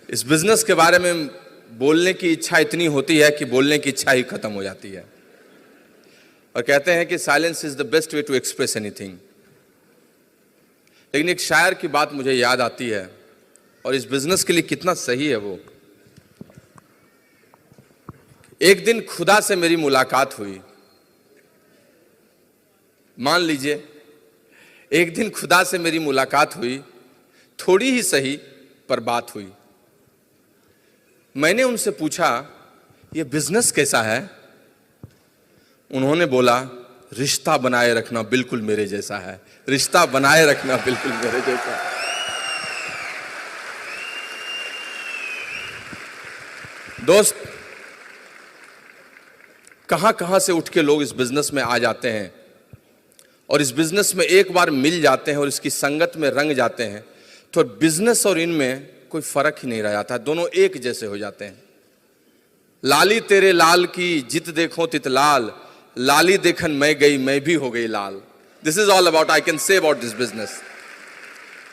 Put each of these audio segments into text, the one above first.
इस बिजनेस के बारे में बोलने की इच्छा इतनी होती है कि बोलने की इच्छा ही खत्म हो जाती है। और कहते हैं कि silence is the best way to express anything. लेकिन एक शायर की बात मुझे याद आती है और इस बिजनेस के लिए कितना सही है वो। एक दिन खुदा से मेरी मुलाकात हुई। मान लीजिए एक दिन खुदा से मेरी मुलाकात हुई, थोड़ी ही सही पर बात हुई। मैंने उनसे पूछा ये बिजनेस कैसा है? उन्होंने बोला रिश्ता बनाए रखना बिल्कुल मेरे जैसा है, रिश्ता बनाए रखना बिल्कुल मेरे जैसा है। दोस्त, कहां कहां से उठ के लोग इस बिजनेस में आ जाते हैं और इस बिजनेस में एक बार मिल जाते हैं और इसकी संगत में रंग जाते हैं तो बिजनेस और इनमें कोई फर्क ही नहीं रह जाता, दोनों एक जैसे हो जाते हैं। लाली तेरे लाल की जित देखो तित लाल, लाली देखन मैं गई मैं भी हो गई लाल। This is all about I can say about this business.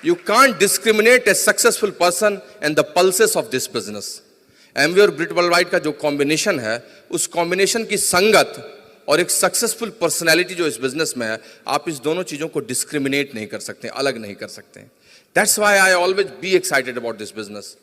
You can't discriminate a successful person and the pulses of this business. Amway और ग्रिट वर्ल्डवाइड का जो कॉम्बिनेशन है, उस कॉम्बिनेशन की संगत और एक सक्सेसफुल पर्सनैलिटी जो इस बिजनेस में है, आप इस दोनों चीजों को डिस्क्रिमिनेट नहीं कर सकते, अलग नहीं कर सकते। That's why I always be excited about this business.